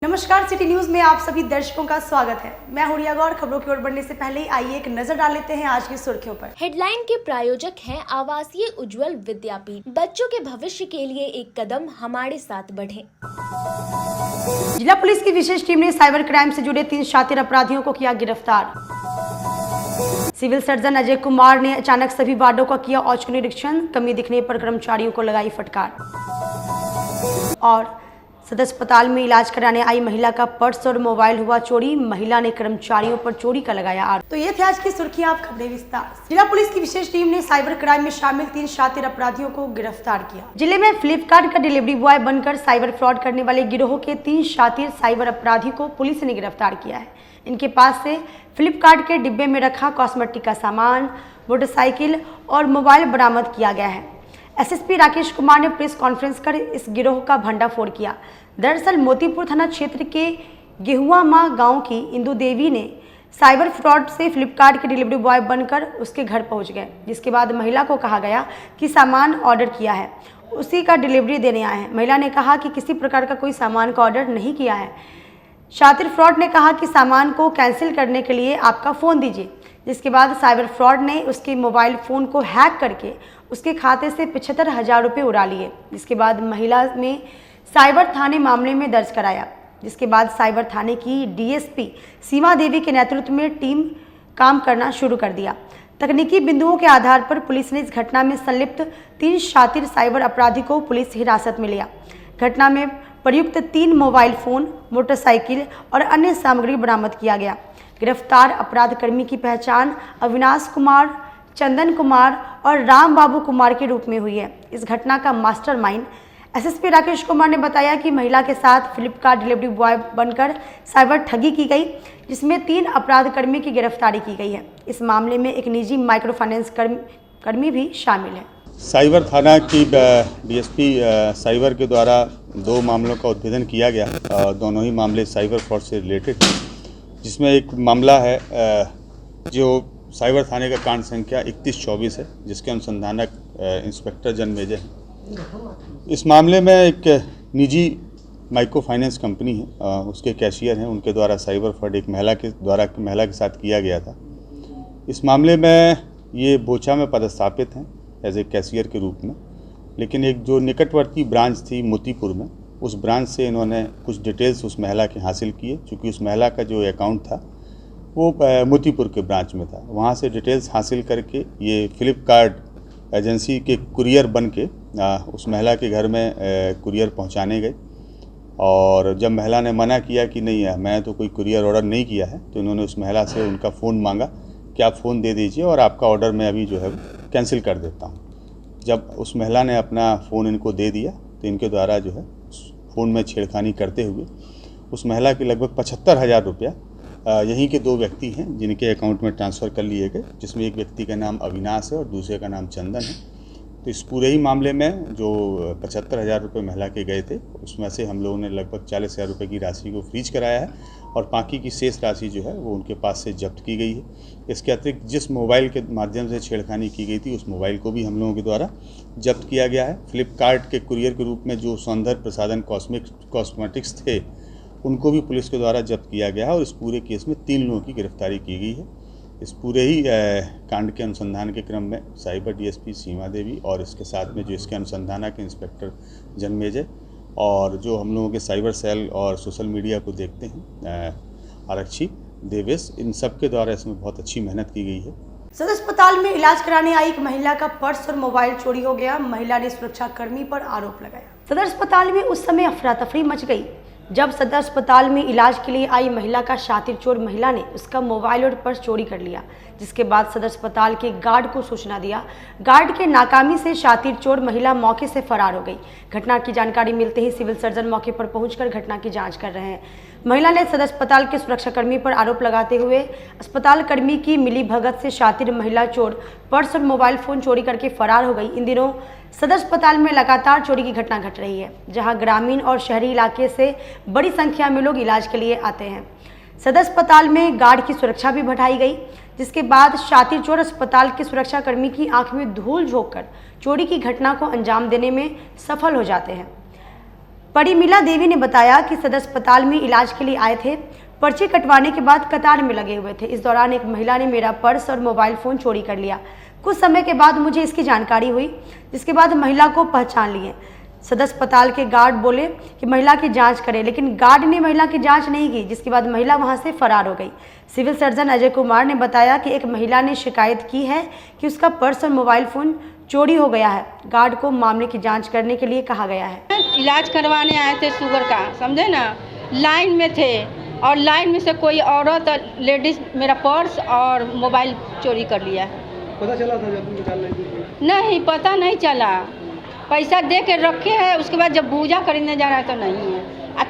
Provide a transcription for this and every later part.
नमस्कार, city news में आप सभी दर्शकों का स्वागत है। मैं हुरिया गौर। खबरों की ओर बढ़ने से पहले आइए एक नजर डाल लेते हैं आज की सुर्खियों पर। हेडलाइन के प्रायोजक हैं आवासीय उज्जवल विद्यापीठ। बच्चों के भविष्य के लिए एक कदम हमारे साथ बढ़ें। जिला पुलिस की विशेष टीम ने साइबर क्राइम से जुड़े 3 शातिर अपराधियों को किया गिरफ्तार। सिविल सर्जन अजय कुमार ने अचानक सभी वार्डों का किया औचक निरीक्षण। कमी दिखने पर कर्मचारियों को लगाई फटकार। और सदर अस्पताल में इलाज कराने आई महिला का पर्स और मोबाइल हुआ चोरी। महिला ने कर्मचारियों पर चोरी का लगाया आरोप। तो ये थी आज की सुर्खियां, आप खबरें विस्तार से। जिला पुलिस की विशेष टीम ने साइबर क्राइम में शामिल 3 शातिर अपराधियों को गिरफ्तार किया। जिले में फ्लिपकार्ट का डिलीवरी बॉय बनकर साइबर फ्रॉड करने वाले गिरोह के 3 शातिर साइबर अपराधी को पुलिस ने गिरफ्तार किया है। इनके पास से फ्लिपकार्ट के डिब्बे में रखा कॉस्मेटिक का सामान, मोटरसाइकिल और मोबाइल बरामद किया गया है। एसएसपी राकेश कुमार ने प्रेस कॉन्फ्रेंस कर इस गिरोह का भंडाफोड़ किया। दरअसल मोतीपुर थाना क्षेत्र के गेहुआ माँ गांव की इंदु देवी ने साइबर फ्रॉड से फ्लिपकार्ट के डिलीवरी बॉय बनकर उसके घर पहुंच गए, जिसके बाद महिला को कहा गया कि सामान ऑर्डर किया है, उसी का डिलीवरी देने आए हैं। महिला ने कहा कि किसी प्रकार का कोई सामान का ऑर्डर नहीं किया है। शातिर फ्रॉड ने कहा कि सामान को कैंसिल करने के लिए आपका फ़ोन दीजिए, जिसके बाद साइबर फ्रॉड ने उसके मोबाइल फ़ोन को हैक करके उसके खाते से 75,000 रुपये उड़ा लिए। जिसके बाद महिला ने साइबर थाने मामले में दर्ज कराया, जिसके बाद साइबर थाने की डीएसपी सीमा देवी के नेतृत्व में टीम काम करना शुरू कर दिया। तकनीकी बिंदुओं के आधार पर पुलिस ने इस घटना में संलिप्त 3 शातिर साइबर अपराधी को पुलिस हिरासत में लिया। घटना में प्रयुक्त 3 मोबाइल फ़ोन, मोटरसाइकिल और अन्य सामग्री बरामद किया गया। गिरफ्तार अपराध कर्मी की पहचान अविनाश कुमार, चंदन कुमार और राम बाबू कुमार के रूप में हुई है। इस घटना का मास्टरमाइंड एसएसपी राकेश कुमार ने बताया कि महिला के साथ फ्लिपकार्ट डिलीवरी बॉय बनकर साइबर ठगी की गई, जिसमें 3 अपराध कर्मी की गिरफ्तारी की गई है। इस मामले में एक निजी माइक्रो फाइनेंस कर्मी भी शामिल है। साइबर थाना की डीएसपी साइबर के द्वारा 2 मामलों का उद्भेदन किया गया। दोनों ही मामले साइबर फ्रॉड से रिलेटेड हैं, जिसमें एक मामला है जो साइबर थाने का कांड संख्या 3124 है, जिसके अनुसंधानक इंस्पेक्टर जनमेजय हैं। इस मामले में एक निजी माइक्रो फाइनेंस कंपनी है, उसके कैशियर हैं, उनके द्वारा साइबर फ्रॉड एक महिला के साथ किया गया था। इस मामले में ये बोचा में पदस्थापित हैं एज ए कैशियर के रूप में, लेकिन एक जो निकटवर्ती ब्रांच थी मोतीपुर में, उस ब्रांच से इन्होंने कुछ डिटेल्स उस महिला के हासिल किए। चूँकि उस महिला का जो अकाउंट था वो मोतीपुर के ब्रांच में था, वहाँ से डिटेल्स हासिल करके ये फ्लिपकार्ट एजेंसी के कुरियर बन के उस महिला के घर में कुरियर पहुंचाने गए। और जब महिला ने मना किया कि नहीं है, मैं तो कोई कुरियर ऑर्डर नहीं किया है, तो इन्होंने उस महिला से उनका फ़ोन मांगा कि आप फ़ोन दे दीजिए और आपका ऑर्डर मैं अभी जो है कैंसिल कर देता हूं। जब उस महिला ने अपना फ़ोन इनको दे दिया तो इनके द्वारा जो है फ़ोन में छेड़खानी करते हुए उस महिला के लगभग 75,000 रुपया यहीं के 2 व्यक्ति हैं जिनके अकाउंट में ट्रांसफ़र कर लिए गए, जिसमें एक व्यक्ति का नाम अविनाश है और दूसरे का नाम चंदन है। तो इस पूरे ही मामले में जो 75,000 रुपये महिला के गए थे, उसमें से हम लोगों ने लगभग 40,000 रुपये की राशि को फ्रीज कराया है और बाकी की शेष राशि जो है वो उनके पास से जब्त की गई है। इसके अतिरिक्त जिस मोबाइल के माध्यम से छेड़खानी की गई थी, उस मोबाइल को भी हम लोगों के द्वारा जब्त किया गया है। फ्लिपकार्ट के कुरियर के रूप में जो सौंदर्य प्रसाधन कॉस्मेटिक्स थे, उनको भी पुलिस के द्वारा जब्त किया गया है और इस पूरे केस में 3 लोगों की गिरफ्तारी की गई है। इस पूरे ही कांड के अनुसंधान के क्रम में साइबर डीएसपी सीमा देवी और इसके साथ में जो इसके अनुसंधानक इंस्पेक्टर जनमेजय और जो हम लोगों के साइबर सेल और सोशल मीडिया को देखते हैं आरक्षी देवेश, इन सब के द्वारा इसमें बहुत अच्छी मेहनत की गई है। सदर अस्पताल में इलाज कराने आई एक महिला का पर्स और मोबाइल चोरी हो गया। महिला ने सुरक्षा कर्मी पर आरोप लगाया। सदर अस्पताल में उस समय अफरा तफरी मच गई जब सदर अस्पताल में इलाज के लिए आई महिला का शातिर चोर महिला ने उसका मोबाइल और पर्स चोरी कर लिया, जिसके बाद सदर अस्पताल के गार्ड को सूचना दिया। गार्ड के नाकामी से शातिर चोर महिला मौके से फरार हो गई। घटना की जानकारी मिलते ही सिविल सर्जन मौके पर पहुंचकर घटना की जांच कर रहे हैं। महिला ने सदर अस्पताल के सुरक्षाकर्मी पर आरोप लगाते हुए अस्पताल कर्मी की मिलीभगत से शातिर महिला चोर पर्स और मोबाइल फ़ोन चोरी करके फरार हो गई। इन दिनों सदर अस्पताल में लगातार चोरी की घटना घट रही है, जहां ग्रामीण और शहरी इलाके से बड़ी संख्या में लोग इलाज के लिए आते हैं। सदर अस्पताल में गार्ड की सुरक्षा भी बढ़ाई गई, जिसके बाद शातिर चोर अस्पताल के सुरक्षा कर्मी की आंख में धूल झोंककर चोरी की घटना को अंजाम देने में सफल हो जाते हैं। परिमिला देवी ने बताया कि सदर अस्पताल में इलाज के लिए आए थे। पर्चे कटवाने के बाद कतार में लगे हुए थे। इस दौरान एक महिला ने मेरा पर्स और मोबाइल फ़ोन चोरी कर लिया। कुछ समय के बाद मुझे इसकी जानकारी हुई, जिसके बाद महिला को पहचान लिए। सदर अस्पताल के गार्ड बोले कि महिला की जांच करें, लेकिन गार्ड ने महिला की जांच नहीं की, जिसके बाद महिला वहां से फरार हो गई। सिविल सर्जन अजय कुमार ने बताया कि एक महिला ने शिकायत की है कि उसका पर्स और मोबाइल फ़ोन चोरी हो गया है। गार्ड को मामले की जांच करने के लिए कहा गया है। इलाज करवाने आए थे शुगर का, समझे ना, लाइन में थे और लाइन में से कोई औरत लेडीज मेरा पर्स और मोबाइल चोरी कर लिया। पता चला था जब निकाल रहे थे? नहीं, पता नहीं चला। पैसा दे के रखे हैं, उसके बाद जब पूजा खरीदने जा रहा है तो नहीं है।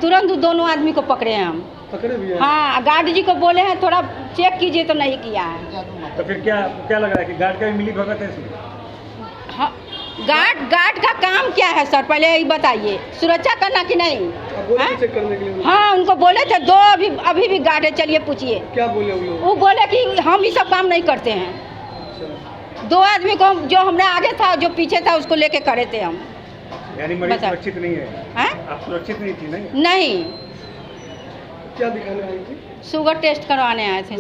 तुरंत दोनों आदमी को पकड़े हैं हम। पकड़े भी हैं? हाँ, गार्ड जी को बोले हैं थोड़ा चेक कीजिए, तो नहीं किया है। तो फिर क्या लग रहा है कि गार्ड का भी मिली भगत है इसमें? हाँ, गार्ड का काम क्या है सर, पहले यही बताइए। सुरक्षा करना कि नहीं? चेक करने के लिए? हाँ, उनको बोले थे दो, अभी भी गार्ड है, चलिए पूछिए। क्या बोले वो बोले कि हम ये सब काम नहीं करते हैं। दो आदमी को, जो हमने आगे था जो पीछे था, उसको लेके खड़े थे हम। यानी मरीज सुरक्षित नहीं है? आप सुरक्षित नहीं थी? नहीं। क्या दिखाने आई थी? शुगर टेस्ट करवाने आए थे।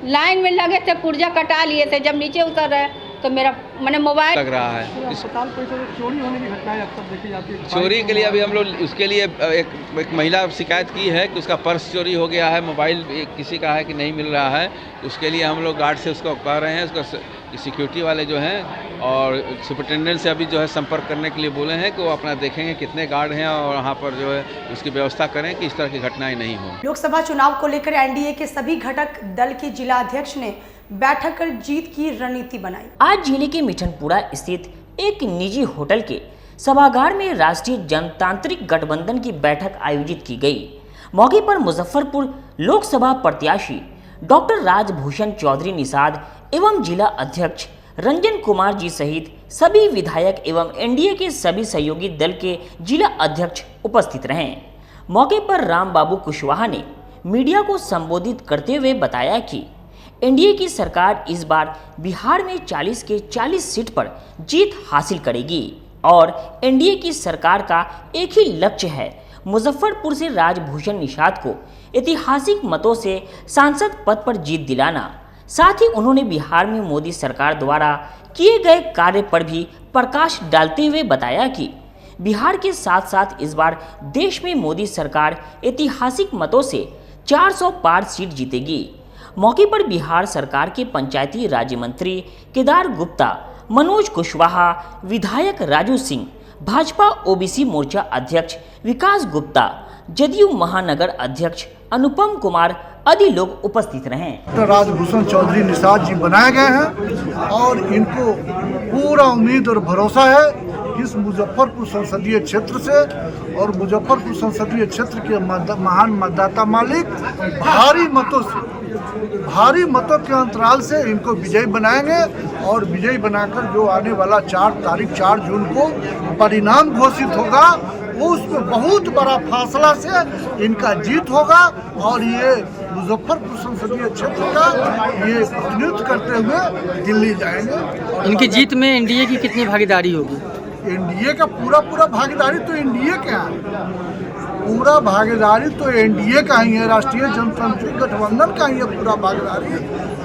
लाइन में लगे थे, पुर्जा कटा लिए थे। जब नीचे उतर रहे तो मेरा मैंने मोबाइल लग रहा है। अस्पताल पर चोरी होने की घटनाएं अक्सर देखी जाती है। चोरी के लिए अभी हम लोग उसके लिए एक महिला शिकायत की है कि उसका पर्स चोरी हो गया है, मोबाइल किसी का है कि नहीं मिल रहा है। उसके लिए हम लोग गार्ड से उसको कह रहे हैं, उसका सिक्योरिटी वाले जो हैं और सुपरिटेंडेंट से अभी जो है संपर्क करने के लिए बोले हैं कि वो अपना देखेंगे कितने गार्ड हैं और वहाँ पर जो है उसकी व्यवस्था करें कि इस तरह की घटनाएं नहीं हो। लोकसभा चुनाव को लेकर एनडीए के सभी घटक दल के जिला अध्यक्ष ने बैठक कर जीत की रणनीति बनाई। आज जिले के मिठनपुरा स्थित एक निजी होटल के सभागार में राष्ट्रीय जनतांत्रिक गठबंधन की बैठक आयोजित की गई। मौके पर मुजफ्फरपुर लोकसभा प्रत्याशी डॉक्टर राजभूषण चौधरी निषाद एवं जिला अध्यक्ष रंजन कुमार जी सहित सभी विधायक एवं एनडीए के सभी सहयोगी दल के जिला अध्यक्ष उपस्थित रहे। मौके पर राम बाबू कुशवाहा ने मीडिया को संबोधित करते हुए बताया कि एनडीए की सरकार इस बार बिहार में 40 के 40 सीट पर जीत हासिल करेगी और एनडीए की सरकार का एक ही लक्ष्य है, मुजफ्फरपुर से राजभूषण निषाद को ऐतिहासिक मतों से सांसद पद पर जीत दिलाना। साथ ही उन्होंने बिहार में मोदी सरकार द्वारा किए गए कार्य पर भी प्रकाश डालते हुए बताया कि बिहार के साथ साथ इस बार देश में मोदी सरकार ऐतिहासिक मतों से 400 पार सीट जीतेगी। मौके पर बिहार सरकार के पंचायती राज्य मंत्री केदार गुप्ता, मनोज कुशवाहा, विधायक राजू सिंह, भाजपा ओबीसी मोर्चा अध्यक्ष विकास गुप्ता, जदयू महानगर अध्यक्ष अनुपम कुमार आदि लोग उपस्थित रहे। राजभूषण चौधरी निषाद जी बनाए गए हैं और इनको पूरा उम्मीद और भरोसा है इस मुजफ्फरपुर संसदीय क्षेत्र से और मुजफ्फरपुर संसदीय क्षेत्र के महान मतदाता मालिक भारी मतों के अंतराल से इनको विजयी बनाएंगे और विजयी बनाकर जो आने वाला 4 जून को परिणाम घोषित होगा वो उसमें बहुत बड़ा फासला से इनका जीत होगा और ये मुजफ्फरपुर संसदीय क्षेत्र का ये प्रतिनिधित्व करते हुए दिल्ली जाएंगे। इनकी जीत में एनडीए की कितनी भागीदारी होगी? एनडीए का पूरा भागीदारी तो एनडीए का है, पूरा भागीदारी तो एनडीए का ही है, राष्ट्रीय जनतांत्रिक गठबंधन का ही है पूरा भागीदारी।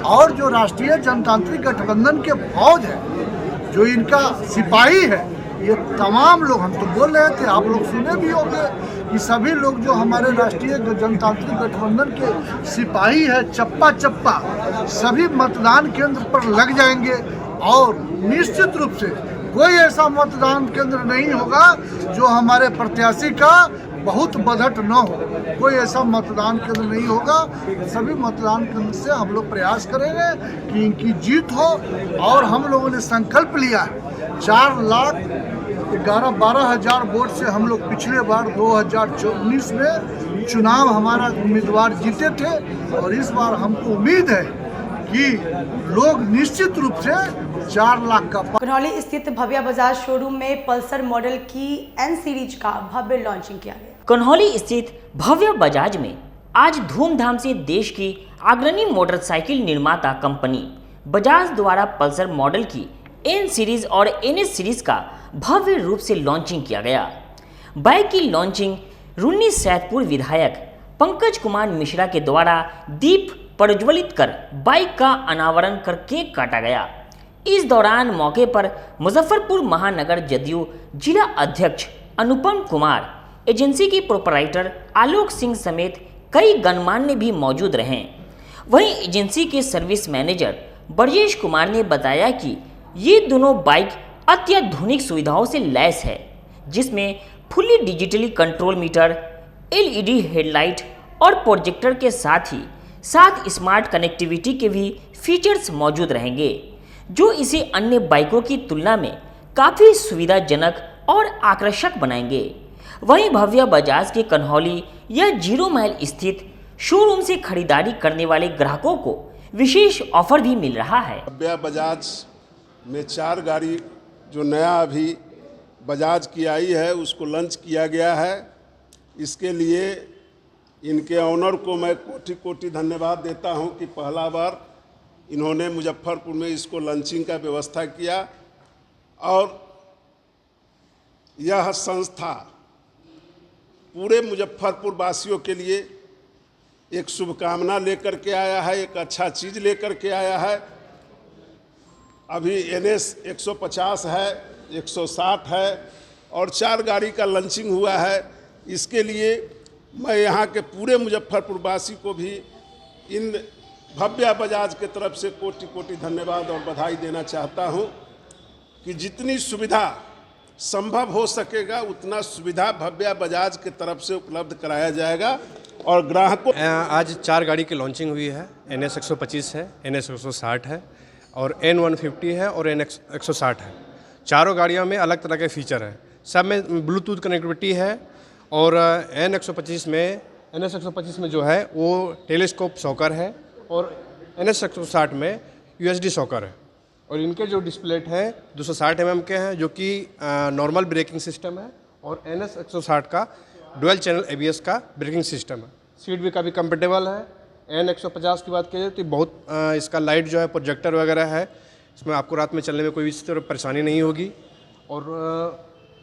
और जो राष्ट्रीय जनतांत्रिक गठबंधन के फौज है, जो इनका सिपाही है, ये तमाम लोग, हम तो बोल रहे थे, आप लोग सुने भी होंगे कि सभी लोग जो हमारे राष्ट्रीय जनतांत्रिक गठबंधन के सिपाही है, चप्पा चप्पा सभी मतदान केंद्र पर लग जाएंगे और निश्चित रूप से कोई ऐसा मतदान केंद्र नहीं होगा जो हमारे प्रत्याशी का बहुत बजट न हो। कोई ऐसा मतदान केंद्र नहीं होगा। सभी मतदान केंद्र से हम लोग प्रयास करेंगे कि इनकी जीत हो और हम लोगों ने संकल्प लिया है 4,11,12,000 वोट से हम लोग पिछले बार 2019 में चुनाव हमारा उम्मीदवार जीते थे और इस बार हमको उम्मीद है कि लोग निश्चित रूप से 4 लाख का। कन्हौली स्थित भव्य बाजार शोरूम में पल्सर मॉडल की एन सीरीज का भव्य लॉन्चिंग किया गया। कन्हौली स्थित भव्य बाजार में आज धूमधाम से देश की अग्रणी मोटरसाइकिल निर्माता कंपनी बजाज द्वारा पल्सर मॉडल की एन सीरीज और एनएस सीरीज का भव्य रूप से लॉन्चिंग किया गया। बाइक की लॉन्चिंग रुन्नी सैदपुर विधायक पंकज कुमार मिश्रा के द्वारा दीप प्रज्वलित कर बाइक का अनावरण कर केक काटा गया। इस दौरान मौके पर मुजफ्फरपुर महानगर जदयू जिला अध्यक्ष अनुपम कुमार, एजेंसी की प्रोपराइटर आलोक सिंह समेत कई गणमान्य भी मौजूद रहे। वहीं एजेंसी के सर्विस मैनेजर ब्रजेश कुमार ने बताया कि ये दोनों बाइक अत्याधुनिक सुविधाओं से लैस है, जिसमें fully digitally control meter, LED headlight और प्रोजेक्टर के साथ ही साथ स्मार्ट कनेक्टिविटी के भी फीचर्स मौजूद रहेंगे, जो इसे अन्य बाइकों की तुलना में काफ़ी सुविधाजनक और आकर्षक बनाएंगे। वहीं भव्य बजाज के कन्हौली या 0 माइल स्थित शोरूम से खरीदारी करने वाले ग्राहकों को विशेष ऑफर भी मिल रहा है। भव्य बजाज में 4 गाड़ी जो नया अभी बजाज की आई है उसको लॉन्च किया गया है। इसके लिए इनके ऑनर को मैं कोटि कोटि धन्यवाद देता हूं कि पहला बार इन्होंने मुजफ्फरपुर में इसको लॉन्चिंग का व्यवस्था किया और यह संस्था पूरे मुजफ्फरपुर वासियों के लिए एक शुभकामना लेकर के आया है, एक अच्छा चीज़ लेकर के आया है। अभी NS 150 है, 160 है और 4 गाड़ी का लॉन्चिंग हुआ है। इसके लिए मैं यहाँ के पूरे मुजफ्फरपुर वासी को भी इन भव्य बजाज के तरफ से कोटि कोटि धन्यवाद और बधाई देना चाहता हूँ कि जितनी सुविधा संभव हो सकेगा उतना सुविधा भव्य बजाज के तरफ से उपलब्ध कराया जाएगा और ग्राहकों। आज 4 गाड़ी की लॉन्चिंग हुई है। NS 125 है, NS 160 है और N150 है और NX 160 है। चारों गाड़ियों में अलग तरह के फीचर हैं। सब में ब्लूटूथ कनेक्टिविटी है और NS 125 में जो है वो टेलीस्कोप शॉकर है और NS 160 में USD शॉकर है और इनके जो डिस्प्ले हैं 260 mm के हैं, जो कि नॉर्मल ब्रेकिंग सिस्टम है और NS 160 का डुअल चैनल ABS का ब्रेकिंग सिस्टम है। सीट भी काफ़ी कंफर्टेबल है। N 150 की बात की जाए तो बहुत इसका लाइट जो है प्रोजेक्टर वगैरह है, इसमें आपको रात में चलने में कोई भी तरह परेशानी नहीं होगी। और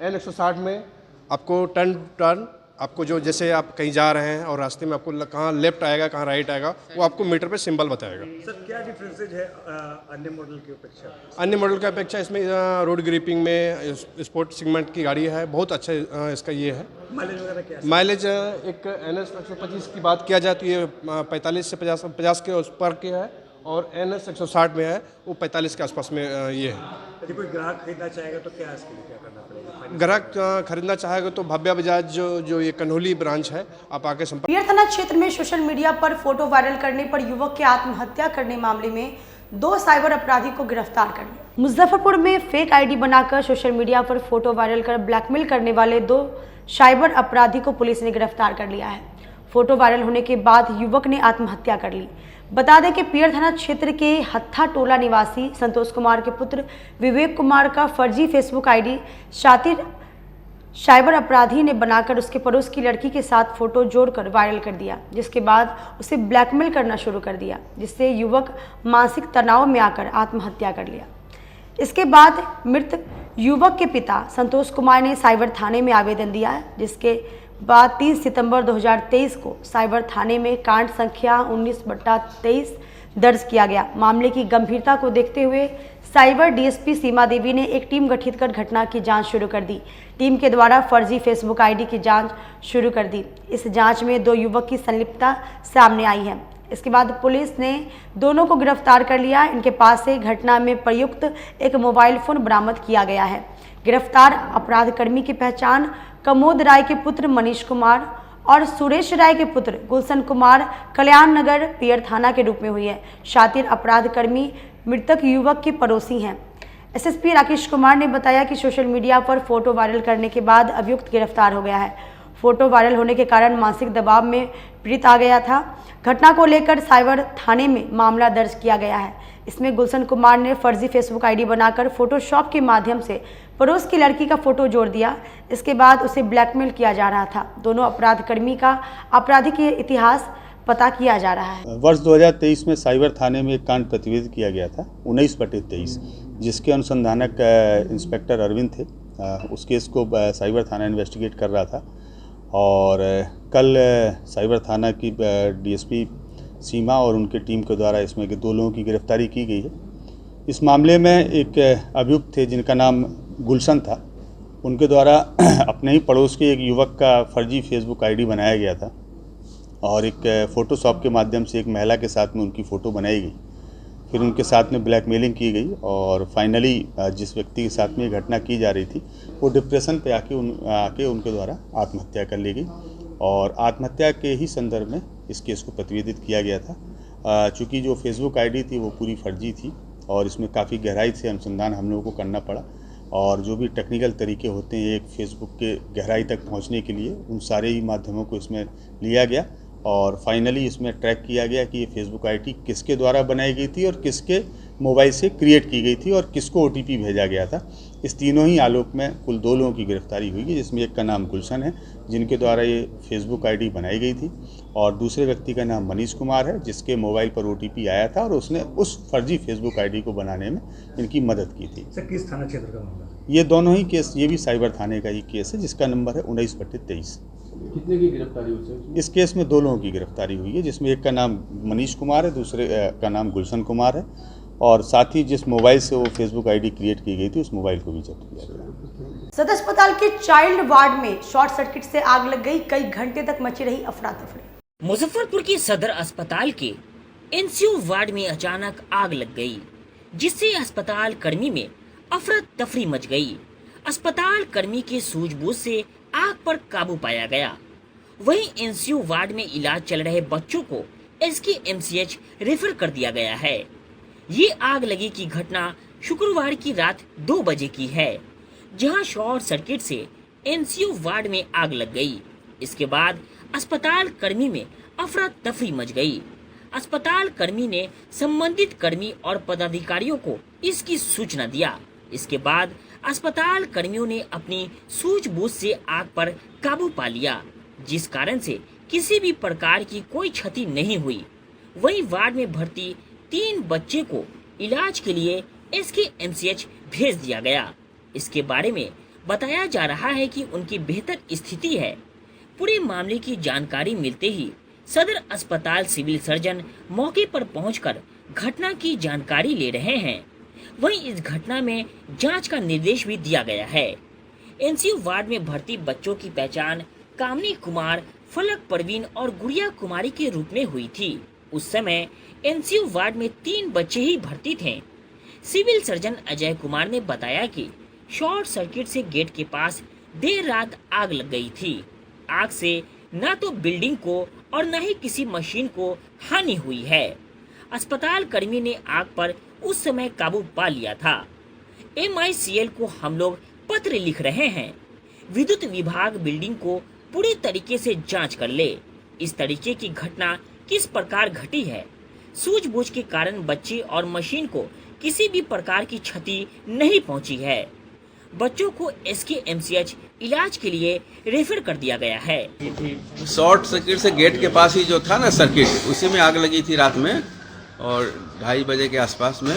N 160 में आपको टर्न आपको जो जैसे आप कहीं जा रहे हैं और रास्ते में आपको कहाँ लेफ्ट आएगा कहाँ राइट आएगा वो आपको मीटर पे सिंबल बताएगा। सर क्या डिफरेंसेज है अन्य मॉडल की अपेक्षा? अन्य मॉडल की अपेक्षा इसमें रोड ग्रिपिंग में स्पोर्ट सेगमेंट की गाड़ी है, बहुत अच्छा इसका ये है। माइलेज वगैरह क्या है? माइलेज एक NS 125 की बात किया जाए तो ये 45 से 50 के उस पर के है और NS 160 में है वो 45 के आसपास में ये है। यदि कोई ग्राहक खरीदना चाहेगा तो क्या इसके लिए क्या करना पड़ेगा? ग्राहक खरीदना चाहेगा तो भव्य बजाज जो ये कन्हौली ब्रांच है आप आके संपर्क। पियर थाना क्षेत्र में सोशल मीडिया पर फोटो वायरल करने पर युवक के आत्महत्या करने मामले में 2 साइबर अपराधी को गिरफ्तार कर लिया। मुजफ्फरपुर में फेक आईडी बनाकर सोशल मीडिया पर फोटो वायरल कर ब्लैकमेल करने वाले 2 साइबर अपराधी को पुलिस ने गिरफ्तार कर लिया है। फोटो वायरल होने के बाद युवक ने आत्महत्या कर ली। बता दें कि पियर थाना क्षेत्र के हत्था टोला निवासी संतोष कुमार के पुत्र विवेक कुमार का फर्जी फेसबुक आईडी शातिर साइबर अपराधी ने बनाकर उसके पड़ोस की लड़की के साथ फोटो जोड़कर वायरल कर दिया, जिसके बाद उसे ब्लैकमेल करना शुरू कर दिया, जिससे युवक मानसिक तनाव में आकर आत्महत्या कर लिया। इसके बाद मृत युवक के पिता संतोष कुमार ने साइबर थाने में आवेदन दिया है, जिसके बाद 30 सितंबर 2023 को साइबर थाने में कांड संख्या 19/23 दर्ज किया गया। मामले की गंभीरता को देखते हुए साइबर डीएसपी सीमा देवी ने एक टीम गठित कर घटना की जांच शुरू कर दी। टीम के द्वारा फर्जी फेसबुक आईडी की जांच शुरू कर दी। इस जांच में 2 युवक की संलिप्तता सामने आई है। इसके बाद पुलिस ने दोनों को गिरफ्तार कर लिया। इनके पास से घटना में प्रयुक्त एक मोबाइल फोन बरामद किया गया है। गिरफ्तार अपराधकर्मी की पहचान कमोद राय के पुत्र मनीष कुमार और सुरेश राय के पुत्र गुलशन कुमार कल्याण नगर पियर थाना के रूप में हुई है। शातिर अपराधकर्मी मृतक युवक के पड़ोसी हैं। एसएसपी राकेश कुमार ने बताया कि सोशल मीडिया पर फोटो वायरल करने के बाद अभियुक्त गिरफ्तार हो गया है। फोटो वायरल होने के कारण मानसिक दबाव में पीड़ित आ गया था। घटना को लेकर साइबर थाने में मामला दर्ज किया गया है। इसमें गुलशन कुमार ने फर्जी फेसबुक आईडी बनाकर फोटोशॉप के माध्यम से पड़ोस की लड़की का फोटो जोड़ दिया। इसके बाद उसे ब्लैकमेल किया जा रहा था। दोनों अपराधकर्मी का आपराधिक इतिहास पता किया जा रहा है। वर्ष 2023 में साइबर थाने में एक कांड प्रतिवेदित किया गया था 19/23, जिसके अनुसंधानक इंस्पेक्टर अरविंद थे। उस केस को साइबर थाना इन्वेस्टिगेट कर रहा था और कल साइबर थाना की डीएसपी सीमा और उनके टीम के द्वारा इसमें 2 लोगों की गिरफ्तारी की गई है। इस मामले में एक अभियुक्त थे जिनका नाम गुलशन था, उनके द्वारा अपने ही पड़ोस के एक युवक का फर्जी फेसबुक आईडी बनाया गया था और एक फ़ोटोशॉप के माध्यम से एक महिला के साथ में उनकी फ़ोटो बनाई गई। फिर उनके साथ में ब्लैकमेलिंग की गई और फाइनली जिस व्यक्ति के साथ में ये घटना की जा रही थी वो डिप्रेशन पे आके उनके द्वारा आत्महत्या कर ली गई और आत्महत्या के ही संदर्भ में इस केस को प्रतिवेदित किया गया था। चूँकि जो फेसबुक आईडी थी वो पूरी फर्जी थी और इसमें काफ़ी गहराई से अनुसंधान हम लोगों को करना पड़ा और जो भी टेक्निकल तरीके होते हैं एक फेसबुक के गहराई तक पहुंचने के लिए उन सारे ही माध्यमों को इसमें लिया गया और फाइनली इसमें ट्रैक किया गया कि ये फेसबुक आईडी किसके द्वारा बनाई गई थी और किसके मोबाइल से क्रिएट की गई थी और किसको ओटीपी भेजा गया था। इस तीनों ही आलोक में कुल 2 लोगों की गिरफ्तारी हुई है, जिसमें एक का नाम गुलशन है जिनके द्वारा ये फेसबुक आईडी बनाई गई थी और दूसरे व्यक्ति का नाम मनीष कुमार है जिसके मोबाइल पर ओटीपी आया था और उसने उस फर्जी फेसबुक आईडी को बनाने में इनकी मदद की थी। सर किस थाना क्षेत्र का मामला? ये दोनों ही केस, ये भी साइबर थाने का ही केस है जिसका नंबर है 19/23। कितने की गिरफ्तारी हुई? इस केस में 2 लोगों की गिरफ्तारी हुई है, जिसमें एक का नाम मनीष कुमार है, दूसरे का नाम गुलशन कुमार है और साथ ही जिस मोबाइल से वो फेसबुक आईडी क्रिएट की गई थी उस मोबाइल को भी जब्त किया गया। सदर अस्पताल के चाइल्ड वार्ड में शॉर्ट सर्किट से आग लग गई, कई घंटे तक मची रही अफरा तफरी। मुजफ्फरपुर के सदर अस्पताल के एनसीयू वार्ड में अचानक आग लग गई, जिससे अस्पताल कर्मी में अफरा तफरी मच गई। अस्पताल कर्मी के सूझबूझ से आग पर काबू पाया गया। वहीं एनसीयू वार्ड में इलाज चल रहे बच्चों को एसकेएमसीएच रेफर कर दिया गया है। ये आग लगी की घटना शुक्रवार की रात 2 बजे की है, जहां शॉर्ट सर्किट से एनसीयू वार्ड में आग लग गई। इसके बाद अस्पताल कर्मी में अफरा तफरी मच गई। अस्पताल कर्मी ने संबंधित कर्मी और पदाधिकारियों को इसकी सूचना दिया। इसके बाद अस्पताल कर्मियों ने अपनी सूझबूझ से आग पर काबू पा लिया, जिस कारण से किसी भी प्रकार की कोई क्षति नहीं हुई। वहीं वार्ड में भर्ती 3 बच्चे को इलाज के लिए एसकेएमसीएच भेज दिया गया। इसके बारे में बताया जा रहा है कि उनकी बेहतर स्थिति है। पूरे मामले की जानकारी मिलते ही सदर अस्पताल सिविल सर्जन मौके पर पहुंचकर घटना की जानकारी ले रहे हैं। वहीं इस घटना में जांच का निर्देश भी दिया गया है। एनसीयू वार्ड में भर्ती बच्चों की पहचान कामनी कुमार, फलक परवीन और गुड़िया कुमारी के रूप में हुई थी। उस समय एनसीयू वार्ड में 3 बच्चे ही भर्ती थे। सिविल सर्जन अजय कुमार ने बताया कि शॉर्ट सर्किट से गेट के पास देर रात आग लग गई थी। आग से न तो बिल्डिंग को और न ही किसी मशीन को हानि हुई है। अस्पताल कर्मी ने आग पर उस समय काबू पा लिया था। MICL को हम लोग पत्र लिख रहे हैं, विद्युत विभाग बिल्डिंग को पूरी तरीके से जांच कर ले। इस तरीके की घटना किस प्रकार घटी है, सूझबूझ के कारण बच्चे और मशीन को किसी भी प्रकार की क्षति नहीं पहुंची है। बच्चों को एसकेएमसीएच इलाज के लिए रेफर कर दिया गया है। शॉर्ट सर्किट से गेट के पास ही जो था ना सर्किट, उसी में आग लगी थी रात में और 2:30 बजे के आसपास में,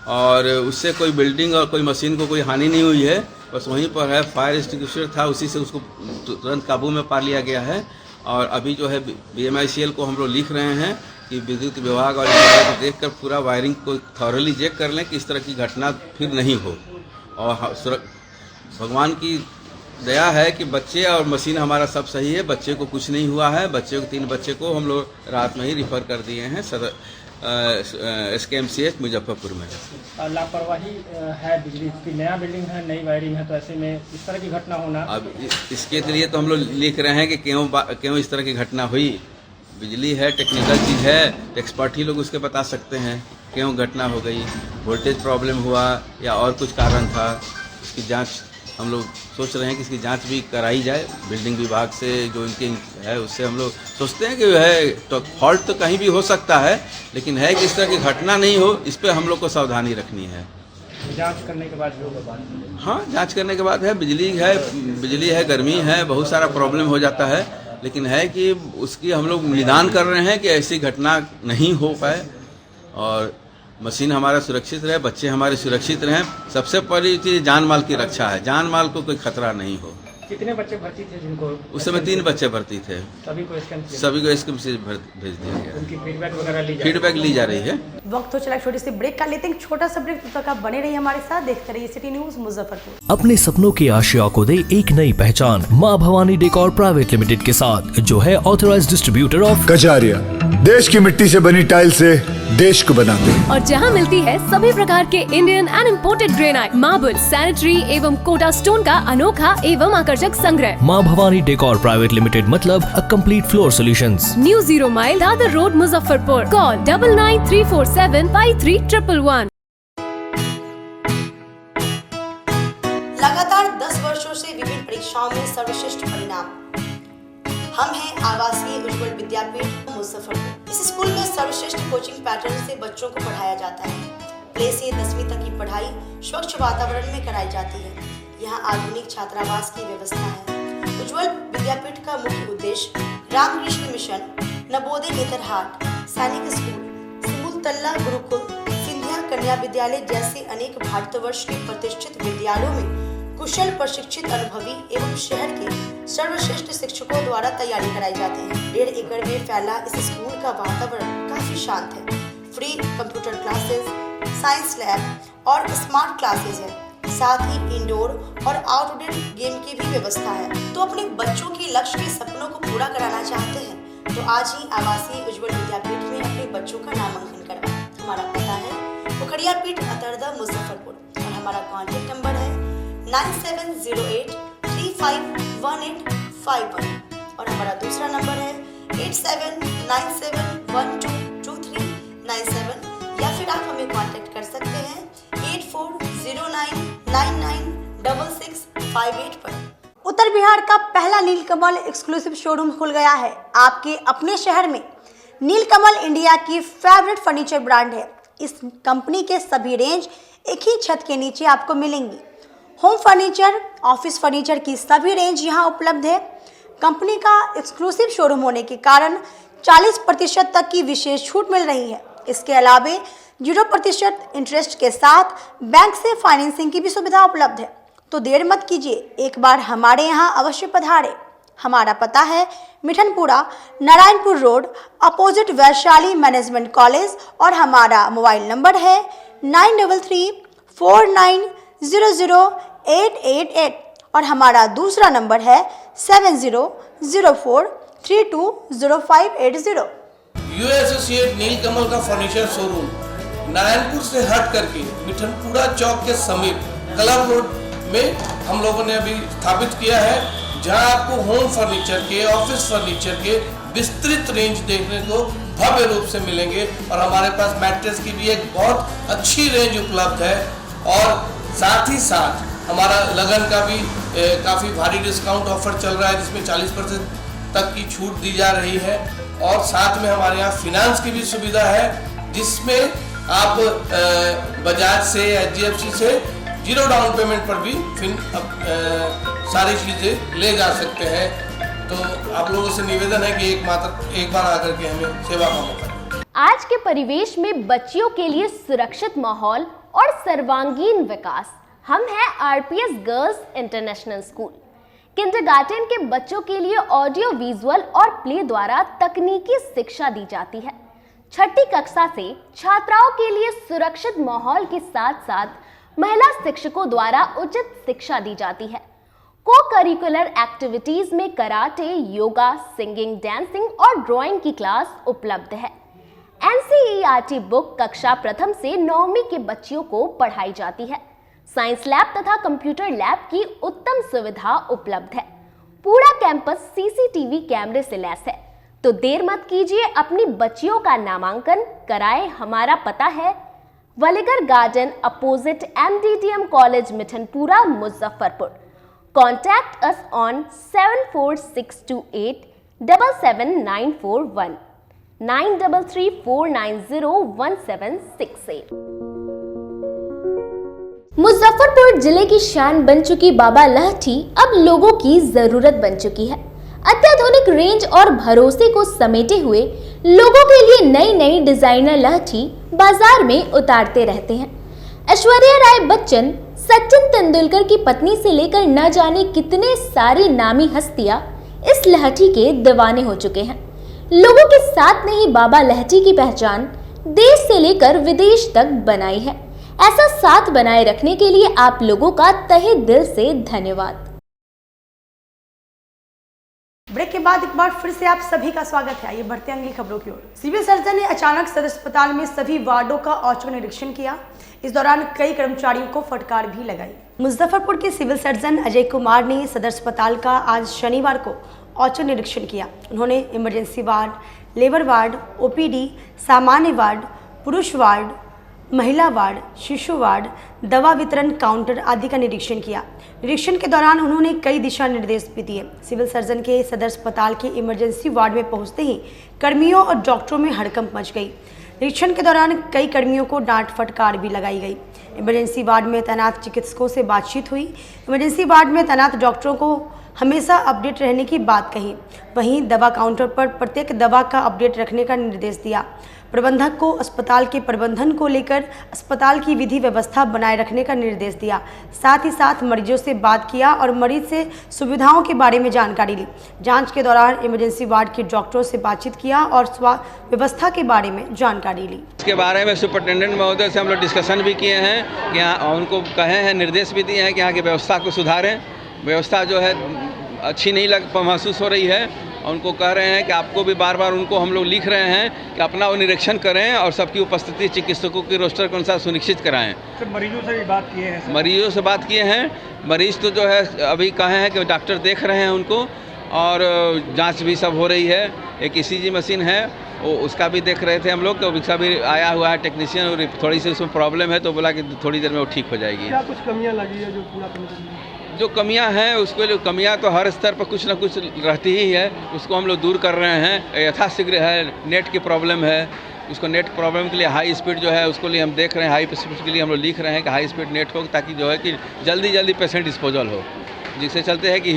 और उससे कोई बिल्डिंग और कोई मशीन को कोई हानि नहीं हुई है। बस वहीं पर है फायर एक्सटिंग्विशर था, उसी से उसको तुरंत काबू में पा लिया गया है। और अभी जो है BMICL को हम लोग लिख रहे हैं कि विद्युत विभाग और देखकर पूरा वायरिंग को थॉरली चेक कर लें कि इस तरह की घटना फिर नहीं हो। और भगवान की दया है कि बच्चे और मशीन हमारा सब सही है, बच्चे को कुछ नहीं हुआ है। बच्चे को 3 बच्चे को हम लोग रात में ही रिफ़र कर दिए हैं सदर SKMCH मुजफ्फरपुर में। लापरवाही है बिजली की, नया बिल्डिंग है, नई वायरिंग है, तो ऐसे में इस तरह की घटना होना। अब इसके लिए तो हम लोग लिख रहे हैं कि क्यों इस तरह की घटना हुई। बिजली है, टेक्निकल चीज़ है, एक्सपर्ट ही लोग उसके बता सकते हैं क्यों घटना हो गई। वोल्टेज प्रॉब्लम हुआ या और कुछ कारण था, इसकी जांच हम लोग सोच रहे हैं कि इसकी जांच भी कराई जाए बिल्डिंग विभाग से। जो इनकी है उससे हम लोग सोचते हैं कि है तो फॉल्ट तो कहीं भी हो सकता है, लेकिन है कि इस तरह की घटना नहीं हो, इस पर हम लोग को सावधानी रखनी है। जांच करने के बाद हाँ, जांच करने के बाद है बिजली है, गर्मी है, बहुत सारा प्रॉब्लम हो जाता है, लेकिन है कि उसकी हम लोग निदान कर रहे हैं कि ऐसी घटना नहीं हो पाए। और मशीन हमारा सुरक्षित रहे, बच्चे हमारे सुरक्षित रहें। सबसे पहली चीज़ जान माल की रक्षा है, जान माल को कोई खतरा नहीं हो। कितने बच्चे भर्ती थे जिनको? उस समय 3 बच्चे भर्ती थे। सभी को स्कैन से भेज दिया गया। उनकी फीडबैक ली जा रही है। वक्त हो चला छोटी सी ब्रेक का, लेते हैं छोटा सा ब्रेक। तब तक आप बने रहिए हमारे साथ, देखते रहिए सिटी न्यूज मुजफ्फरपुर। अपने सपनों की आशिया को दे एक नई पहचान माँ भवानी डेकोर प्राइवेट लिमिटेड के साथ, जो है ऑथराइज्ड डिस्ट्रीब्यूटर ऑफ कजारिया। देश की मिट्टी से बनी टाइल से देश को बनाते हैं, और जहां मिलती है सभी प्रकार के Indian and imported granite, marble, sanitary एवं कोटा स्टोन का अनोखा एवं आकर्षक संग्रह। माँ भवानी डेकोर प्राइवेट लिमिटेड मतलब a complete floor solutions. New 0 mile Dadar road Muzaffarpur. Call 9934753111। लगातार 10 वर्षों से विभिन्न परीक्षाओं में सर्वश्रेष्ठ परिणाम। हम हैं आवासीय उज्ज्वल विद्यापीठ मुजफ्फरपुर। इस स्कूल में सर्वश्रेष्ठ कोचिंग पैटर्न से बच्चों को पढ़ाया जाता है। प्ले से 10वीं तक की पढ़ाई स्वच्छ वातावरण में कराई जाती है। यहाँ आधुनिक छात्रावास की व्यवस्था है। उज्ज्वल विद्यापीठ का मुख्य उद्देश्य रामकृष्ण मिशन, नवोदय नेतरहाट, सैनिक स्कूल, सिमुलतल्ला गुरुकुल, सिंधिया कन्या विद्यालय जैसे अनेक भारतवर्ष के प्रतिष्ठित विद्यालयों में कुशल प्रशिक्षित अनुभवी एवं शहर के सर्वश्रेष्ठ शिक्षकों द्वारा तैयारी कराई जाती है। 1.5 एकड़ में फैला इस स्कूल का वातावरण काफी शांत है। Free computer classes, science lab और स्मार्ट क्लासेस है। साथ ही इंडोर और आउटडोर गेम की भी व्यवस्था है। तो अपने बच्चों के लक्ष्य के सपनों को पूरा कराना चाहते हैं तो आज ही आवासीय उज्ज्वल विद्यापीठ में अपने बच्चों का नामांकन करवाएं। हमारा पता है पोखरिया पीठ अतरदा मुजफ्फरपुर और हमारा कॉन्टेक्ट नंबर है 9708351851 और हमारा दूसरा नंबर है 8797122397 या फिर आप हमें कांटेक्ट कर सकते हैं 8409996658 पर। उत्तर बिहार का पहला नीलकमल एक्सक्लूसिव शोरूम खुल गया है। आपके अपने शहर में नीलकमल इंडिया की फेवरेट फर्नीचर ब्रांड है। इस कंपनी के सभी रेंज एक ही छत के नीचे आपको मिलेंगी। होम फर्नीचर, ऑफिस फर्नीचर की सभी रेंज यहाँ उपलब्ध है। कंपनी का एक्सक्लूसिव शोरूम होने के कारण 40% तक की विशेष छूट मिल रही है। इसके अलावे 0% इंटरेस्ट के साथ बैंक से फाइनेंसिंग की भी सुविधा उपलब्ध है। तो देर मत कीजिए, एक बार हमारे यहाँ अवश्य पधारें। हमारा पता है Mithanpura, Narayanpur road, opposite Vaishali management college और हमारा मोबाइल नंबर है 9334900888 और हमारा दूसरा नंबर है 7004320580। यू एसोसिएट नीलकमल का फर्नीचर शोरूम नारायणपुर से हट करके मिठनपुरा चौक के समीप क्लब रोड में हम लोगों ने अभी स्थापित किया है, जहां आपको होम फर्नीचर के, ऑफिस फर्नीचर के विस्तृत रेंज देखने को भव्य रूप से मिलेंगे। और हमारे पास मैट्रेस की भी एक बहुत अच्छी रेंज उपलब्ध है और साथ ही साथ हमारा लगन का भी काफ़ी भारी डिस्काउंट ऑफर चल रहा है, जिसमें 40% तक की छूट दी जा रही है। और साथ में हमारे यहाँ फिनांस की भी सुविधा है, जिसमें आप बजाज से, HDFC से 0 डाउन पेमेंट पर भी सारी चीज़ें ले जा सकते हैं। तो आप लोगों से निवेदन है कि एक बार आकर के हमें सेवा का मौका दें। आज के परिवेश में बच्चियों के लिए सुरक्षित माहौल और सर्वांगीण विकास। हम हैं RPS girls international school. Kindergarten के बच्चों के लिए ऑडियो विजुअल और प्ले द्वारा तकनीकी शिक्षा दी जाती है। छठी कक्षा से छात्राओं के लिए सुरक्षित माहौल के साथ साथ महिला शिक्षकों द्वारा उचित शिक्षा दी जाती है। को करिकुलर एक्टिविटीज में कराटे, योगा, सिंगिंग, डांसिंग और ड्राइंग की क्लास उपलब्ध है। NCERT बुक कक्षा प्रथम से 9वीं के बच्चियों को पढ़ाई जाती है। साइंस लैब तथा कंप्यूटर लैब की उत्तम सुविधा उपलब्ध है। पूरा कैंपस CCTV कैमरे से लैस है। तो देर मत कीजिए, अपनी बच्चियों का नामांकन कराएं। हमारा पता है वलीगर garden, opposite MDTM college, Mithanpura, Muzaffarpur. Contact us on 74628779419 9334901768। Muzaffarpur जिले की शान बन चुकी बाबा लाठी अब लोगों की जरूरत बन चुकी है। अत्याधुनिक रेंज और भरोसे को समेटे हुए लोगों के लिए नई नई डिजाइनर लहठी बाजार में उतारते रहते हैं। ऐश्वर्या राय बच्चन, सचिन तेंदुलकर की पत्नी से लेकर न जाने कितने सारी नामी हस्तियां इस लहठी के दीवाने हो चुके हैं। लोगों के साथ ने ही बाबा लहठी की पहचान देश से लेकर विदेश तक बनाई है। ऐसा साथ बनाए रखने के लिए आप लोगों का तहे दिल से धन्यवाद। ब्रेक के बाद एक बार फिर से आप सभी का स्वागत है। आइए बढ़ते हैं अगली खबरों की ओर। सिविल सर्जन ने अचानक सदर अस्पताल में सभी वार्डों का औचक निरीक्षण किया। इस दौरान कई कर्मचारियों को फटकार भी लगाई। मुजफ्फरपुर के सिविल सर्जन अजय कुमार ने सदर अस्पताल का आज शनिवार को औचक निरीक्षण किया। उन्होंने emergency ward, labour ward, OPD, सामान्य वार्ड, पुरुष वार्ड, महिला वार्ड, शिशु वार्ड, दवा वितरण काउंटर आदि का निरीक्षण किया। निरीक्षण के दौरान उन्होंने कई दिशा निर्देश भी दिए। सिविल सर्जन के सदर अस्पताल के इमरजेंसी वार्ड में पहुंचते ही कर्मियों और डॉक्टरों में हड़कंप मच गई। निरीक्षण के दौरान कई कर्मियों को डांट फटकार भी लगाई गई। इमरजेंसी वार्ड में तैनात चिकित्सकों से बातचीत हुई। इमरजेंसी वार्ड में तैनात डॉक्टरों को हमेशा अपडेट रहने की बात कही। वहीं दवा काउंटर पर प्रत्येक दवा का अपडेट रखने का निर्देश दिया। प्रबंधक को अस्पताल के प्रबंधन को लेकर अस्पताल की विधि व्यवस्था बनाए रखने का निर्देश दिया। साथ ही साथ मरीजों से बात किया और मरीज से सुविधाओं के बारे में जानकारी ली। जांच के दौरान इमरजेंसी वार्ड के डॉक्टरों से बातचीत किया और स्वास्थ्य व्यवस्था के बारे में जानकारी ली। इसके बारे में सुपरिटेंडेंट महोदय से हम लोग डिस्कशन भी किए हैं कि यहाँ उनको कहे हैं, निर्देश भी दिए हैं कि यहाँ की व्यवस्था को सुधारें। व्यवस्था जो है अच्छी नहीं महसूस हो रही है। उनको कह रहे हैं कि आपको भी बार बार उनको हम लोग लिख रहे हैं कि अपना वो निरीक्षण करें और सबकी उपस्थिति चिकित्सकों की रोस्टर के अनुसार सुनिश्चित कराएं। सर, मरीजों से भी बात किए हैं? मरीजों से बात किए हैं। मरीज तो जो है अभी कहे हैं कि डॉक्टर देख रहे हैं उनको और जांच भी सब हो रही है। एक ईसीजी मशीन है वो उसका भी देख रहे थे हम लोग। तो उसका भी आया हुआ है टेक्नीशियन और थोड़ी सी उसमें प्रॉब्लम है तो बोला कि थोड़ी देर में वो ठीक हो जाएगी। क्या कुछ कमियाँ लगी है जो पूरा करने? जो कमियां हैं उसके लिए कमियां तो हर स्तर पर कुछ ना कुछ रहती ही है। उसको हम लोग दूर कर रहे हैं यथाशीघ्र है। नेट की प्रॉब्लम है, उसको नेट प्रॉब्लम के लिए हाई स्पीड जो है उसको लिए हम देख रहे हैं। हाई स्पीड के लिए हम लोग लिख रहे हैं कि हाई स्पीड नेट हो ताकि जो है कि जल्दी पेशेंट डिस्पोजल हो, जिससे चलते हैं कि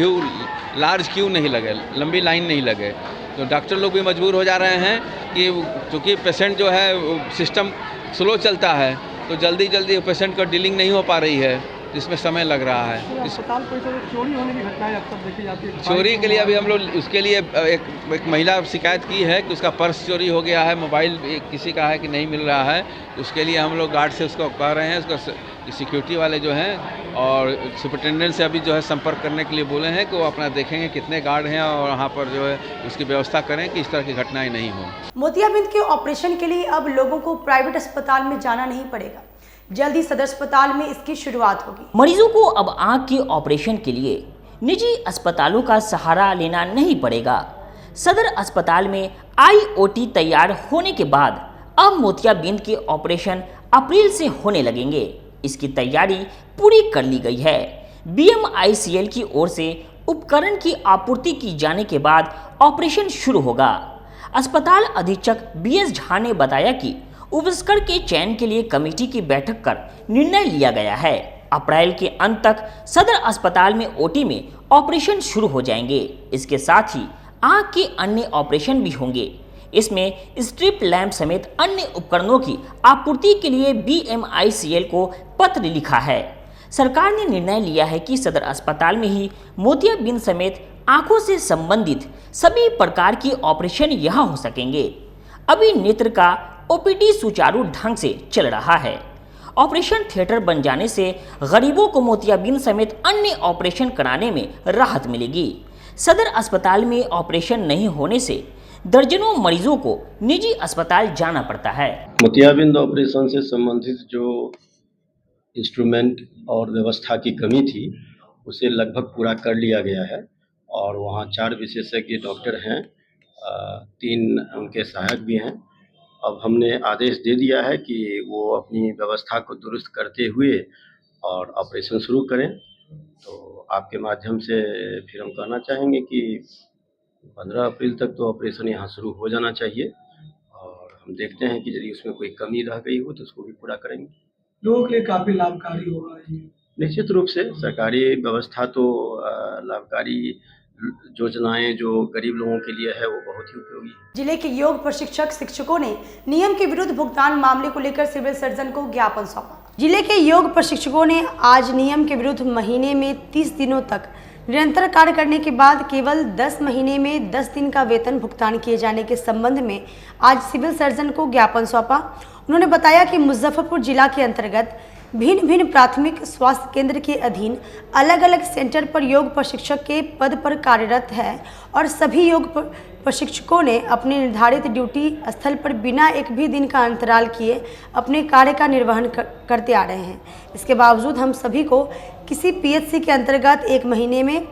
लार्ज क्यू नहीं लगे, लंबी लाइन नहीं लगे। तो डॉक्टर लोग भी मजबूर हो जा रहे हैं कि चूँकि पेशेंट जो है सिस्टम स्लो चलता है तो जल्दी पेशेंट का डीलिंग नहीं हो पा रही है, जिसमें समय लग रहा है। अस्पताल कोई चोरी होने की घटनाएं अक्सर देखी जाती है। चोरी के लिए अभी हम लोग उसके लिए एक महिला शिकायत की है कि उसका पर्स चोरी हो गया है, मोबाइल किसी का है कि नहीं मिल रहा है। उसके लिए हम लोग गार्ड से उसको कह रहे हैं, उसका सिक्योरिटी वाले जो हैं और सुपरिटेंडेंट से अभी जो है संपर्क करने के लिए बोले हैं कि वो अपना देखेंगे कितने गार्ड हैं और वहाँ पर जो है उसकी व्यवस्था करें कि इस तरह की घटनाएं नहीं हों। मोतियाबिंद के ऑपरेशन के लिए अब लोगों को प्राइवेट अस्पताल में जाना नहीं पड़ेगा। जल्दी सदर अस्पताल में इसकी शुरुआत होगी। मरीजों को अब आंख के ऑपरेशन के लिए निजी अस्पतालों का सहारा लेना नहीं पड़ेगा। सदर अस्पताल में IOT तैयार होने के बाद अब मोतियाबिंद के ऑपरेशन अप्रैल से होने लगेंगे। इसकी तैयारी पूरी कर ली गई है। BMICL की ओर से उपकरण की आपूर्ति की जाने के बाद ऑपरेशन शुरू होगा। अस्पताल अधीक्षक BS झा ने बताया कि उपस्कर के चयन के लिए कमेटी की बैठक कर निर्णय लिया गया है। अप्रैल के अंत तक सदर अस्पताल में OT में ऑपरेशन शुरू हो जाएंगे। इसके साथ ही आंख के अन्य ऑपरेशन भी होंगे। इसमें स्ट्रिप लैंप समेत अन्य उपकरणों की आपूर्ति के लिए BMICL को पत्र लिखा है। सरकार ने निर्णय लिया है कि सदर अस्पताल में ही मोतियाबिंद समेत आंखों से संबंधित सभी प्रकार के ऑपरेशन यहां हो सकेंगे। अभी नेत्र का OPD सुचारू ढंग से चल रहा है। ऑपरेशन थिएटर बन जाने से गरीबों को मोतियाबिंद समेत अन्य ऑपरेशन कराने में राहत मिलेगी। सदर अस्पताल में ऑपरेशन नहीं होने से दर्जनों मरीजों को निजी अस्पताल जाना पड़ता है। मोतियाबिंद ऑपरेशन से संबंधित जो इंस्ट्रूमेंट और व्यवस्था की कमी थी उसे लगभग पूरा कर लिया गया है और वहाँ 4 विशेषज्ञ डॉक्टर हैं, 3 उनके सहायक भी हैं। अब हमने आदेश दे दिया है कि वो अपनी व्यवस्था को दुरुस्त करते हुए और ऑपरेशन शुरू करें। तो आपके माध्यम से फिर हम कहना चाहेंगे कि 15 अप्रैल तक तो ऑपरेशन यहाँ शुरू हो जाना चाहिए और हम देखते हैं कि यदि उसमें कोई कमी रह गई हो तो उसको भी पूरा करेंगे। लोगों के लिए काफ़ी लाभकारी होगा। निश्चित रूप से सरकारी व्यवस्था तो लाभकारी योजनाएं जो गरीब लोगों के लिए है वो बहुत ही उपयोगी है। जिले के योग प्रशिक्षक शिक्षकों ने नियम के विरुद्ध भुगतान मामले को लेकर सिविल सर्जन को ज्ञापन सौंपा। जिले के योग प्रशिक्षकों ने आज नियम के विरुद्ध महीने में 30 दिनों तक निरंतर कार्य करने के बाद केवल 10 महीने में 10 दिन का वेतन भुगतान किए जाने के संबंध में आज सिविल सर्जन को ज्ञापन सौंपा। उन्होंने बताया कि मुजफ्फरपुर जिला के अंतर्गत भिन्न भिन्न प्राथमिक स्वास्थ्य केंद्र के अधीन अलग अलग सेंटर पर योग प्रशिक्षक के पद पर कार्यरत है और सभी योग प्रशिक्षकों ने अपने निर्धारित ड्यूटी स्थल पर बिना एक भी दिन का अंतराल किए अपने कार्य का निर्वहन करते आ रहे हैं। इसके बावजूद हम सभी को किसी पीएचसी के अंतर्गत एक महीने में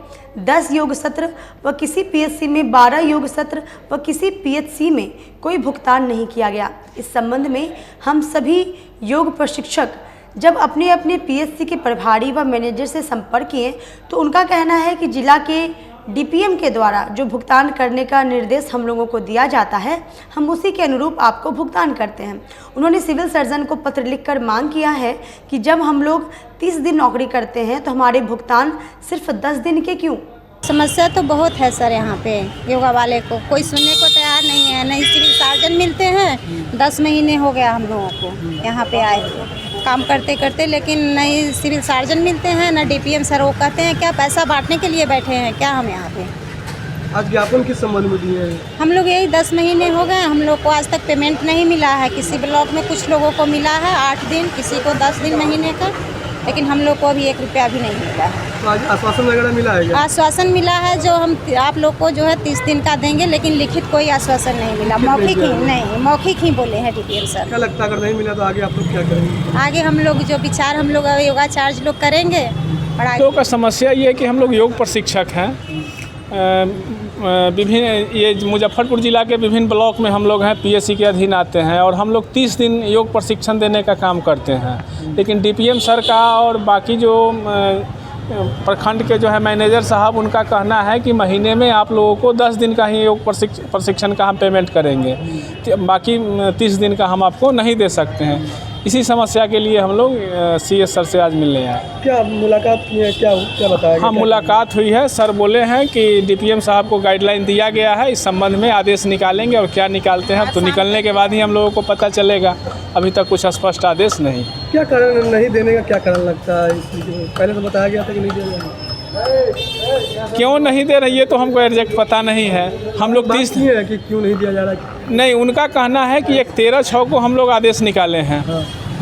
10 योग सत्र व किसी पीएचसी में 12 योग सत्र व किसी पीएचसी में कोई भुगतान नहीं किया गया। इस संबंध में हम सभी योग प्रशिक्षक जब अपने अपने पीएचसी के प्रभारी व मैनेजर से संपर्क किए तो उनका कहना है कि जिला के डीपीएम के द्वारा जो भुगतान करने का निर्देश हम लोगों को दिया जाता है हम उसी के अनुरूप आपको भुगतान करते हैं। उन्होंने सिविल सर्जन को पत्र लिखकर मांग किया है कि जब हम लोग 30 दिन नौकरी करते हैं तो हमारे भुगतान सिर्फ 10 दिन के क्यों। समस्या तो बहुत है सर, यहाँ पे योगा वाले को कोई सुनने को तैयार नहीं है। नहीं सिविल सर्जन मिलते हैं, 10 महीने हो गया हम लोगों को यहाँ पे आए काम करते करते, लेकिन नहीं सिविल सर्जन मिलते हैं ना डीपीएम सर। वो कहते हैं क्या पैसा बांटने के लिए बैठे हैं क्या हम यहाँ पे। आज ज्ञापन किस संबंध में दिए हैं? हम लोग यही 10 महीने हो गए, हम लोग को आज तक पेमेंट नहीं मिला है। किसी ब्लॉक में कुछ लोगों को मिला है 8 दिन, किसी को 10 दिन महीने का, लेकिन हम लोग को अभी 1 रुपया भी नहीं मिला है। तो आज आश्वासन वगैरह मिला है क्या? आश्वासन मिला है जो हम आप लोग को जो है 30 दिन का देंगे, लेकिन लिखित कोई आश्वासन नहीं मिला। मौखिक ही बोले हैं डीपीएम सर। क्या लगता है अगर नहीं मिला तो आगे आप लोग क्या करेंगे? आगे हम लोग जो विचार हम लोग योगा चार्ज लोग करेंगे। लोगों का समस्या ये है कि हम लोग योग प्रशिक्षक हैं, विभिन्न ये मुजफ्फरपुर ज़िला के विभिन्न ब्लॉक में हम लोग हैं, पीएचसी के अधीन आते हैं और हम लोग 30 दिन योग प्रशिक्षण देने का काम करते हैं। लेकिन डीपीएम सर का और बाकी जो प्रखंड के जो है मैनेजर साहब, उनका कहना है कि महीने में आप लोगों को 10 दिन का ही योग प्रशिक्षण का हम पेमेंट करेंगे, बाकी 30 दिन का हम आपको नहीं दे सकते हैं। इसी समस्या के लिए हम लोग सीएस सर से आज मिलने आए। क्या मुलाकात की है, क्या बताया? हाँ, मुलाकात हुई है। सर बोले हैं कि डीपीएम साहब को गाइडलाइन दिया गया है, इस संबंध में आदेश निकालेंगे और क्या निकालते हैं तो निकलने के बाद ही हम लोगों को पता चलेगा। अभी तक कुछ स्पष्ट आदेश नहीं। क्या कारण नहीं देने का क्या कारण लगता है? पहले तो बताया गया था कि नहीं देना। क्यों नहीं दे रही है तो हमको एग्जैक्ट पता नहीं है। हम लोग 30 है कि क्यों नहीं दिया जा रहा है? नहीं, उनका कहना है कि 13/6 को हम लोग आदेश निकाले हैं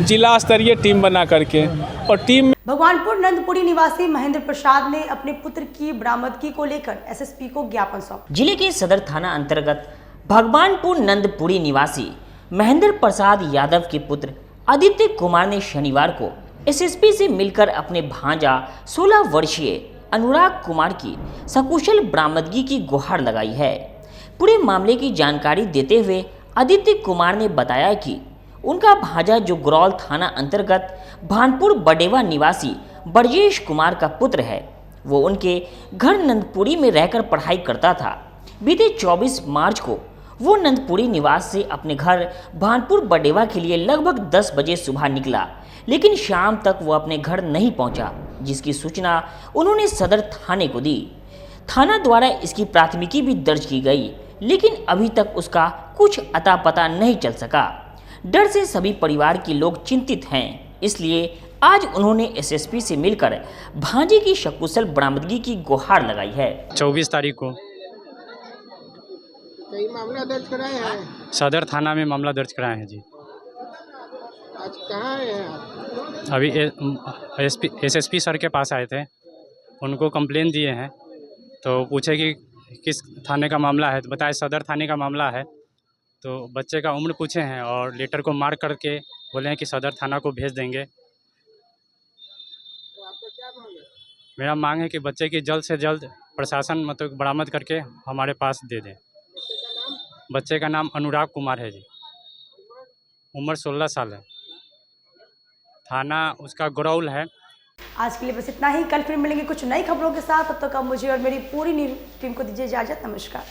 जिला स्तरीय टीम बना करके, और टीम में भगवानपुर नंदपुरी निवासी महेंद्र प्रसाद ने अपने पुत्र की बरामदगी को लेकर एसएसपी को ज्ञापन सौंपा। जिले के सदर थाना अंतर्गत भगवानपुर नंदपुरी निवासी महेंद्र प्रसाद यादव के पुत्र आदित्य कुमार ने शनिवार को एसएसपी से मिलकर अपने भांजा 16 वर्षीय अनुराग कुमार की सकुशल बरामदगी की गुहार लगाई है। पूरे मामले की जानकारी देते हुए आदित्य कुमार ने बताया कि उनका भांजा जो गुरौल थाना अंतर्गत भानपुर बडेवा निवासी ब्रजेश कुमार का पुत्र है, वो उनके घर नंदपुरी में रहकर पढ़ाई करता था। बीते 24 मार्च को वो नंदपुरी निवास से अपने घर भानपुर बडेवा के लिए लगभग 10 बजे सुबह निकला, लेकिन शाम तक वो अपने घर नहीं पहुंचा, जिसकी सूचना उन्होंने सदर थाने को दी। थाना द्वारा इसकी प्राथमिकी भी दर्ज की गई, लेकिन अभी तक उसका कुछ अता पता नहीं चल सका। डर से सभी परिवार के लोग चिंतित हैं, इसलिए आज उन्होंने एसएसपी से मिलकर भांजे की सकुशल बरामदगी की गुहार लगाई है। 24 तारीख को कई मामला दर्ज कराए हैं, सदर थाना में मामला दर्ज कराए हैं जी। आज कहाँ आए हैं आप? अभी एसएसपी सर के पास आए थे, उनको कंप्लेन दिए हैं, तो पूछे कि किस थाने का मामला है, तो बताए सदर थाने का मामला है। तो बच्चे का उम्र पूछे हैं और लेटर को मार्क करके बोले हैं कि सदर थाना को भेज देंगे। तो आपका क्या मांग है? मेरा मांग है कि बच्चे की जल्द से जल्द प्रशासन मतलब बरामद करके हमारे पास दे दें। बच्चे का नाम अनुराग कुमार है जी, उम्र 16 साल है, थाना उसका गुरौल है। आज के लिए बस इतना ही। कल फिर मिलेंगे कुछ नई खबरों के साथ। तब तक मुझे और मेरी पूरी टीम को दीजिए इजाजत। नमस्कार।